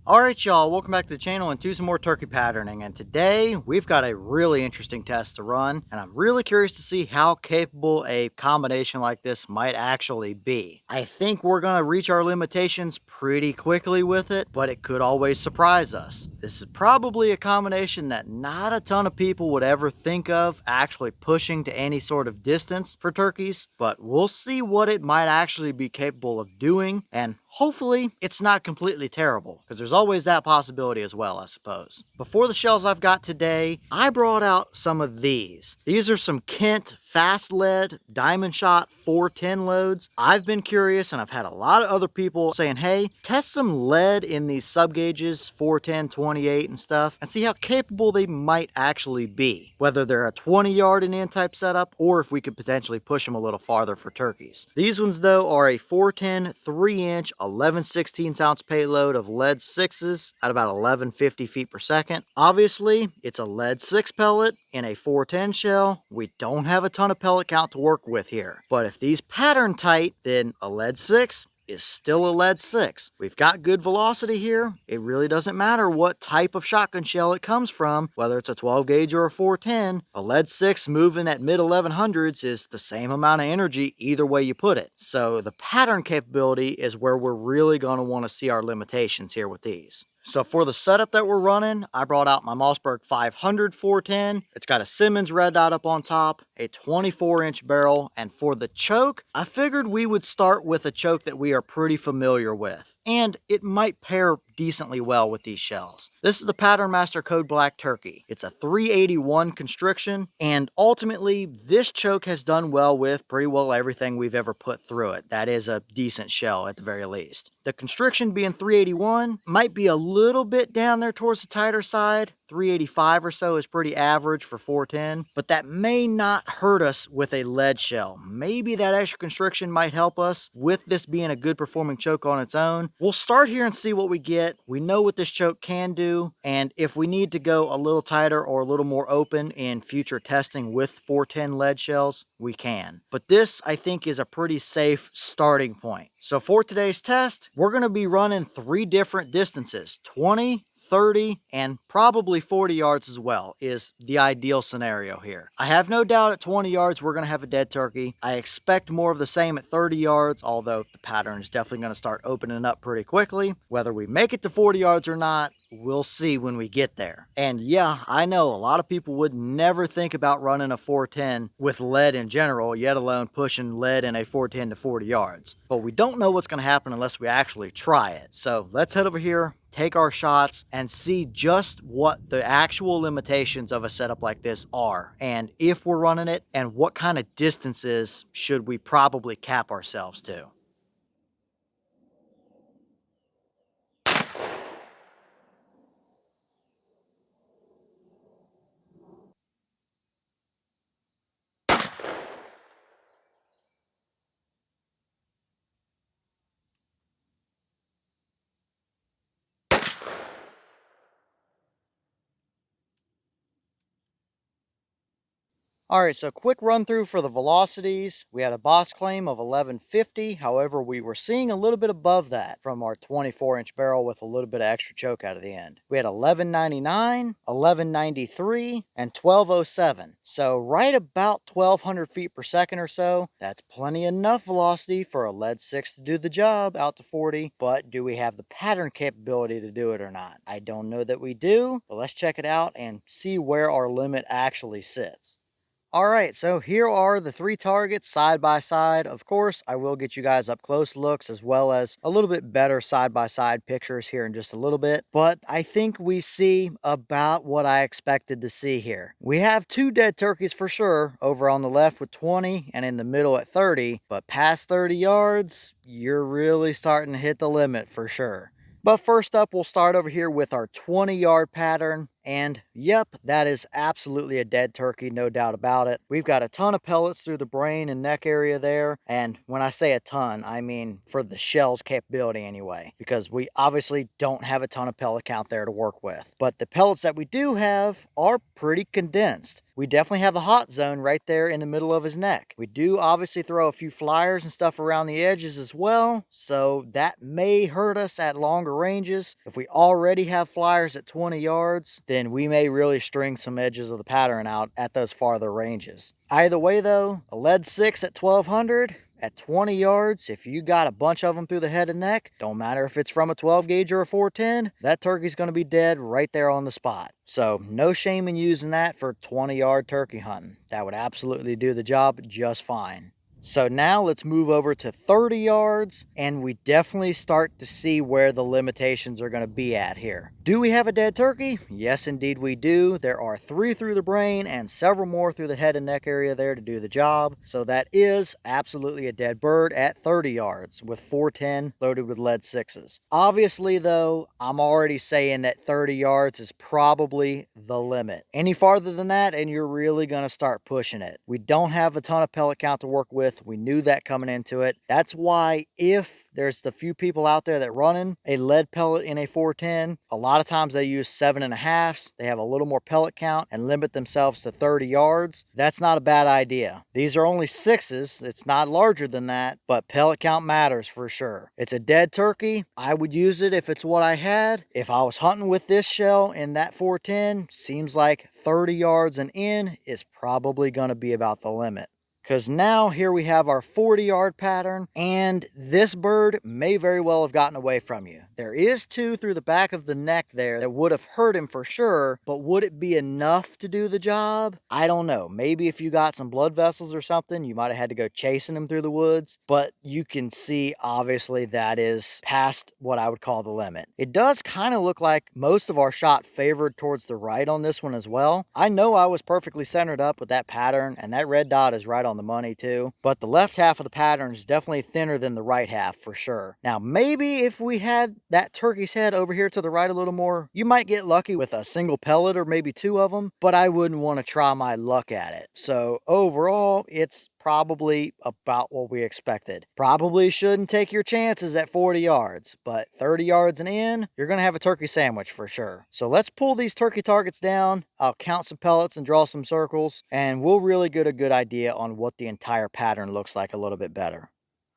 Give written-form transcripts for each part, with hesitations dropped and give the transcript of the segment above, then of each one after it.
Alright y'all, welcome back to the channel and to some more turkey patterning, and today we've got a really interesting test to run, and I'm really curious to see how capable a combination like this might actually be. I think we're going to reach our limitations pretty quickly with it, but it could always surprise us. This is probably a combination that not a ton of people would ever think of actually pushing to any sort of distance for turkeys, but we'll see what it might actually be capable of doing, and hopefully it's not completely terrible, because there's always that possibility as well, I suppose. Before the shells I've got today, I brought out some of these. These are some Kent FastLead Diamond Shot 410 loads. I've been curious, and I've had a lot of other people saying, hey, test some lead in these sub gauges, 410, 28 and stuff, and see how capable they might actually be. Whether they're a 20-yard and in type setup, or if we could potentially push them a little farther for turkeys. These ones, though, are a 410 3-inch 11/16 payload of lead 6s at about 1150 feet per second. Obviously, it's a lead 6 pellet in a 410 shell. We don't have a ton of pellet count to work with here, but if these pattern tight, then a lead 6 is still a lead 6. We've got good velocity here. It really doesn't matter what type of shotgun shell it comes from, whether it's a 12 gauge or a 410. A lead 6 moving at mid 1100s is the same amount of energy either way you put it. So the pattern capability is where we're really going to want to see our limitations here with these. So for the setup that we're running, I brought out my Mossberg 500 410. It's got a Simmons red dot up on top, a 24-inch barrel, and for the choke, I figured we would start with a choke that we are pretty familiar with, and it might pair decently well with these shells. This is the Patternmaster Code Black Turkey. It's a 381 constriction, and ultimately, this choke has done well with pretty well everything we've ever put through it. That is a decent shell at the very least. The constriction being 381 might be a little bit down there towards the tighter side. 385 or so is pretty average for 410, but that may not hurt us with a lead shell. Maybe that extra constriction might help us with this being a good performing choke on its own. We'll start here and see what we get. We know what this choke can do, and if we need to go a little tighter or a little more open in future testing with 410 lead shells, we can. But this, I think, is a pretty safe starting point. So for today's test, we're going to be running 3 different distances: 20, 30, and probably 40 yards as well is the ideal scenario here. I have no doubt at 20 yards we're going to have a dead turkey. I expect more of the same at 30 yards, although the pattern is definitely going to start opening up pretty quickly. Whether we make it to 40 yards or not, we'll see when we get there. And yeah, I know a lot of people would never think about running a 410 with lead in general, yet alone pushing lead in a 410 to 40 yards. But we don't know what's going to happen unless we actually try it. So let's head over here, take our shots, and see just what the actual limitations of a setup like this are, and if we're running it, and what kind of distances should we probably cap ourselves to. Alright, so quick run through for the velocities. We had a boss claim of 1150, however we were seeing a little bit above that from our 24-inch barrel with a little bit of extra choke out of the end. We had 1199, 1193, and 1207. So right about 1200 feet per second or so. That's plenty enough velocity for a lead 6 to do the job out to 40, but do we have the pattern capability to do it or not? I don't know that we do, but let's check it out and see where our limit actually sits. Alright, so here are the 3 targets side by side. Of course, I will get you guys up close looks as well as a little bit better side by side pictures here in just a little bit. But I think we see about what I expected to see here. We have 2 dead turkeys for sure, over on the left with 20 and in the middle at 30. But past 30 yards, you're really starting to hit the limit for sure. But first up, we'll start over here with our 20-yard pattern. And yep, that is absolutely a dead turkey, no doubt about it. We've got a ton of pellets through the brain and neck area there. And when I say a ton, I mean for the shell's capability anyway, because we obviously don't have a ton of pellet count there to work with. But the pellets that we do have are pretty condensed. We definitely have a hot zone right there in the middle of his neck. We do obviously throw a few flyers and stuff around the edges as well, so that may hurt us at longer ranges. If we already have flyers at 20 yards, then we may really string some edges of the pattern out at those farther ranges. Either way though, a lead 6 at 1200, at 20 yards, if you got a bunch of them through the head and neck, don't matter if it's from a 12 gauge or a 410, that turkey's going to be dead right there on the spot. So no shame in using that for 20-yard turkey hunting. That would absolutely do the job just fine. So now let's move over to 30 yards, and we definitely start to see where the limitations are going to be at here. Do we have a dead turkey? Yes, indeed we do. There are 3 through the brain and several more through the head and neck area there to do the job. So that is absolutely a dead bird at 30 yards with 410 loaded with lead 6s. Obviously though, I'm already saying that 30 yards is probably the limit. Any farther than that and you're really going to start pushing it. We don't have a ton of pellet count to work with. We knew that coming into it. That's why if there's the few people out there that running a lead pellet in a 410, a lot of times they use 7.5s. They have a little more pellet count and limit themselves to 30 yards. That's not a bad idea. These are only 6s. It's not larger than that, but pellet count matters for sure. It's a dead turkey. I would use it if it's what I had. If I was hunting with this shell in that 410, seems like 30 yards and in is probably going to be about the limit. Because now here we have our 40-yard pattern, and this bird may very well have gotten away from you. There is 2 through the back of the neck there that would have hurt him for sure, but would it be enough to do the job? I don't know. Maybe if you got some blood vessels or something, you might have had to go chasing him through the woods, but you can see obviously that is past what I would call the limit. It does kind of look like most of our shot favored towards the right on this one as well. I know I was perfectly centered up with that pattern, and that red dot is right on the money too, but the left half of the pattern is definitely thinner than the right half for sure. Now maybe if we had that turkey's head over here to the right a little more, you might get lucky with a single pellet or maybe 2 of them, but I wouldn't want to try my luck at it. So overall, it's probably about what we expected. Probably shouldn't take your chances at 40 yards, but 30 yards and in, you're going to have a turkey sandwich for sure. So let's pull these turkey targets down. I'll count some pellets and draw some circles, and we'll really get a good idea on what the entire pattern looks like a little bit better.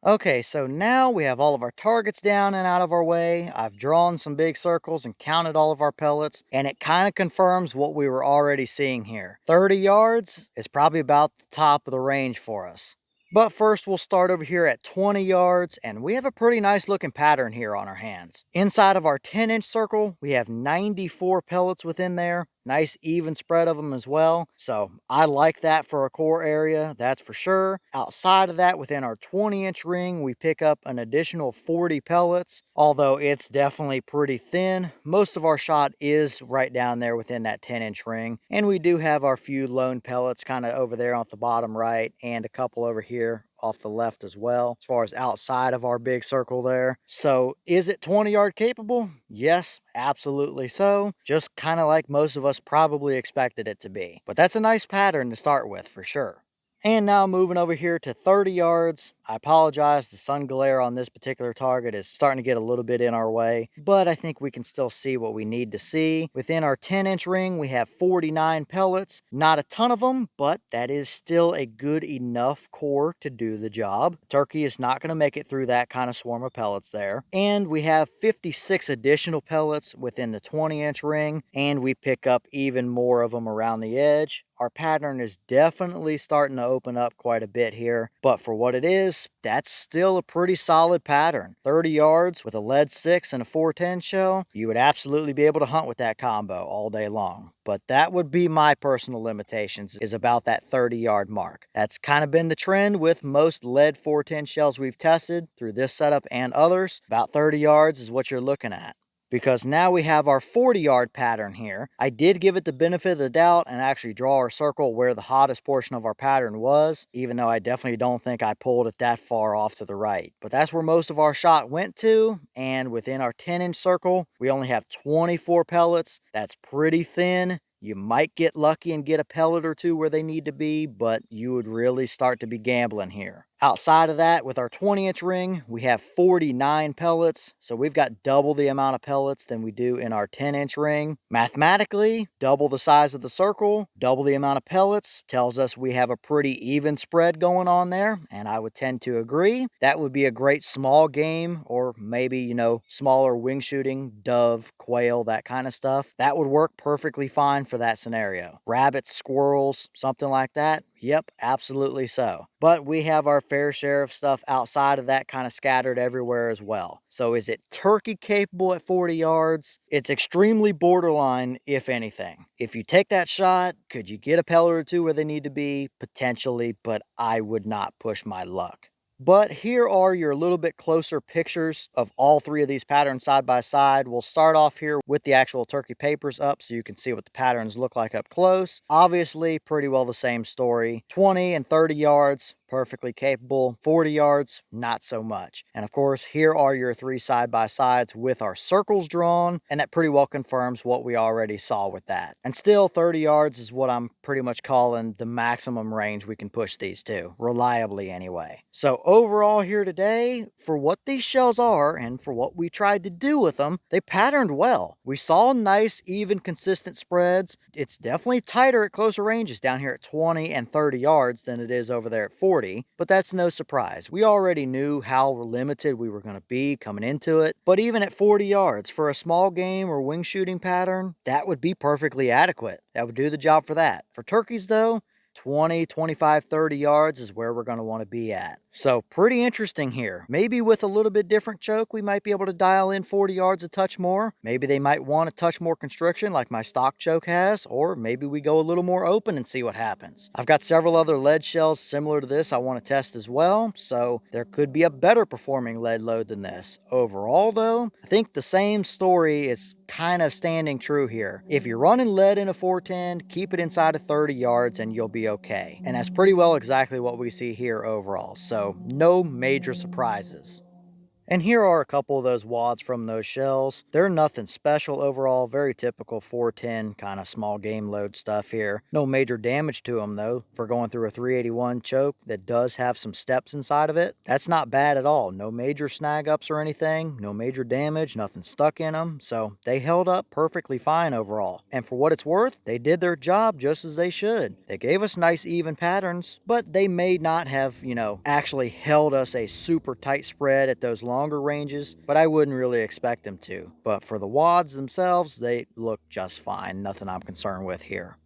Okay, so now we have all of our targets down and out of our way. I've drawn some big circles and counted all of our pellets, and it kind of confirms what we were already seeing here. 30 yards is probably about the top of the range for us. But first we'll start over here at 20 yards, and we have a pretty nice looking pattern here on our hands. Inside of our 10-inch circle, we have 94 pellets within there. Nice even spread of them as well. So I like that for a core area, that's for sure. Outside of that, within our 20-inch ring, we pick up an additional 40 pellets. Although it's definitely pretty thin, most of our shot is right down there within that 10-inch ring. And we do have our few lone pellets kind of over there on the bottom right, and a couple over here off the left as well, as far as outside of our big circle there. So is it 20-yard capable? Yes, absolutely so. Just kind of like most of us probably expected it to be. But that's a nice pattern to start with for sure. And now moving over here to 30 yards. I apologize, the sun glare on this particular target is starting to get a little bit in our way, but I think we can still see what we need to see. Within our 10-inch ring, we have 49 pellets. Not a ton of them, but that is still a good enough core to do the job. Turkey is not going to make it through that kind of swarm of pellets there. And we have 56 additional pellets within the 20-inch ring, and we pick up even more of them around the edge. Our pattern is definitely starting to open up quite a bit here, but for what it is, that's still a pretty solid pattern. 30 yards with a lead 6 and a 410 shell, you would absolutely be able to hunt with that combo all day long. But that would be my personal limitations, is about that 30-yard mark. That's kind of been the trend with most lead 410 shells we've tested through this setup and others. About 30 yards is what you're looking at. because now we have our 40-yard pattern here. I did give it the benefit of the doubt and actually draw our circle where the hottest portion of our pattern was, even though I definitely don't think I pulled it that far off to the right. But that's where most of our shot went to, and within our 10-inch circle, we only have 24 pellets. That's pretty thin. You might get lucky and get a pellet or two where they need to be, but you would really start to be gambling here. Outside of that, with our 20-inch ring, we have 49 pellets, so we've got double the amount of pellets than we do in our 10-inch ring. Mathematically, double the size of the circle, double the amount of pellets, tells us we have a pretty even spread going on there, and I would tend to agree. That would be a great small game, or maybe, smaller wing shooting, dove, quail, that kind of stuff. That would work perfectly fine for that scenario. Rabbits, squirrels, something like that. Yep, absolutely so. But we have our fair share of stuff outside of that kind of scattered everywhere as well. So is it turkey capable at 40 yards? It's extremely borderline, if anything. If you take that shot, could you get a pellet or two where they need to be? Potentially, but I would not push my luck. But here are your little bit closer pictures of all three of these patterns side by side. We'll start off here with the actual turkey papers up so you can see what the patterns look like up close. Obviously, pretty well the same story. 20 and 30 yards, perfectly capable. 40 yards, not so much. And of course, here are your three side by sides with our circles drawn, and that pretty well confirms what we already saw with that. And still, 30 yards is what I'm pretty much calling the maximum range we can push these to, reliably anyway. So overall here today, for what these shells are and for what we tried to do with them, they patterned well. We saw nice, even, consistent spreads. It's definitely tighter at closer ranges down here at 20 and 30 yards than it is over there at 40, but that's no surprise. We already knew how limited we were going to be coming into it, but even at 40 yards for a small game or wing shooting pattern, that would be perfectly adequate. That would do the job for that. For turkeys though, 20, 25, 30 yards is where we're going to want to be at. So pretty interesting here. Maybe with a little bit different choke, we might be able to dial in 40 yards a touch more. Maybe they might want a touch more constriction like my stock choke has, or maybe we go a little more open and see what happens. I've got several other lead shells similar to this I want to test as well, so there could be a better performing lead load than this. Overall though, I think the same story is kind of standing true here. If you're running lead in a 410, keep it inside of 30 yards and you'll be okay. And that's pretty well exactly what we see here overall. So no major surprises. And here are a couple of those wads from those shells. They're nothing special overall, very typical 410 kind of small game load stuff here. No major damage to them though. For going through a 381 choke that does have some steps inside of it, that's not bad at all. No major snag ups or anything, no major damage, nothing stuck in them. So they held up perfectly fine overall. And for what it's worth, they did their job just as they should. They gave us nice even patterns, but they may not have, actually held us a super tight spread at those longer ranges, but I wouldn't really expect them to. But for the wads themselves, they look just fine. Nothing I'm concerned with here.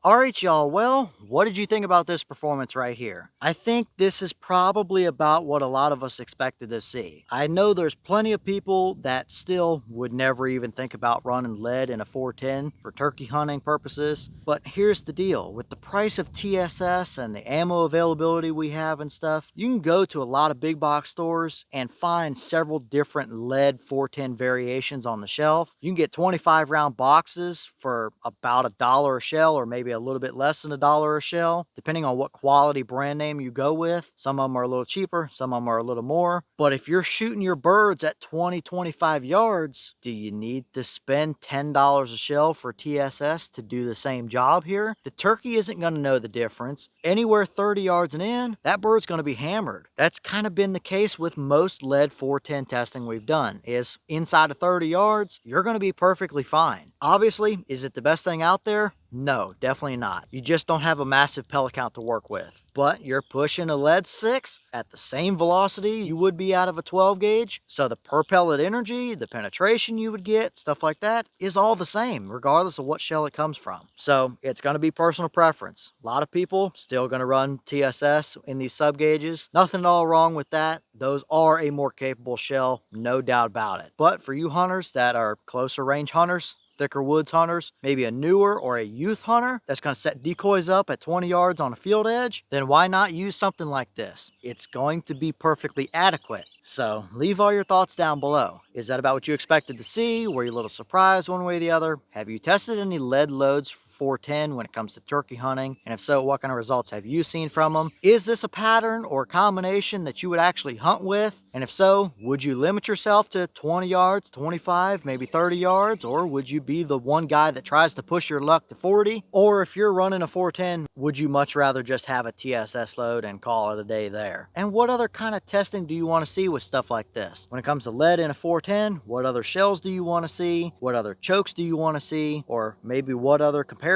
Alright y'all, well, what did you think about this performance right here? I think this is probably about what a lot of us expected to see. I know there's plenty of people that still would never even think about running lead in a 410 for turkey hunting purposes, but here's the deal. With the price of TSS and the ammo availability we have and stuff, you can go to a lot of big box stores and find several different lead 410 variations on the shelf. You can get 25 round boxes for about $1 a shell, or maybe a little bit less than $1 a shell, depending on what quality brand name you go with. Some of them are a little cheaper, some of them are a little more. But if you're shooting your birds at 20, 25 yards, do you need to spend $10 a shell for TSS to do the same job here? The turkey isn't going to know the difference. Anywhere 30 yards and in, that bird's going to be hammered. That's kind of been the case with most lead 410 testing we've done, is inside of 30 yards, you're going to be perfectly fine. Obviously, is it the best thing out there? No, definitely not. You just don't have a massive pellet count to work with. But you're pushing a lead 6 at the same velocity you would be out of a 12 gauge. So the per pellet energy, the penetration you would get, stuff like that, is all the same, regardless of what shell it comes from. So it's going to be personal preference. A lot of people still going to run TSS in these sub gauges. Nothing at all wrong with that. Those are a more capable shell, no doubt about it. But for you hunters that are closer range hunters, thicker woods hunters, maybe a newer or a youth hunter that's going to set decoys up at 20 yards on a field edge, then why not use something like this? It's going to be perfectly adequate. So leave all your thoughts down below. Is that about what you expected to see? Were you a little surprised one way or the other? Have you tested any lead loads for 410 when it comes to turkey hunting? And if so, what kind of results have you seen from them? Is this a pattern or a combination that you would actually hunt with? And if so, would you limit yourself to 20 yards, 25, maybe 30 yards? Or would you be the one guy that tries to push your luck to 40? Or if you're running a 410, would you much rather just have a TSS load and call it a day there? And what other kind of testing do you want to see with stuff like this? When it comes to lead in a 410, what other shells do you want to see? What other chokes do you want to see? Or maybe what other comparisons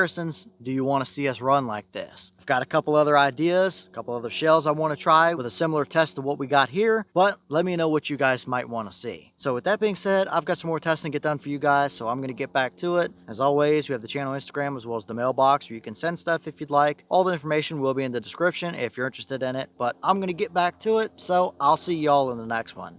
do you want to see us run like this? I've got a couple other ideas, a couple other shells I want to try with a similar test to what we got here, but let me know what you guys might want to see. So with that being said, I've got some more testing to get done for you guys, so I'm going to get back to it. As always, we have the channel Instagram as well as the mailbox where you can send stuff if you'd like. All the information will be in the description if you're interested in it, but I'm going to get back to it, so I'll see y'all in the next one.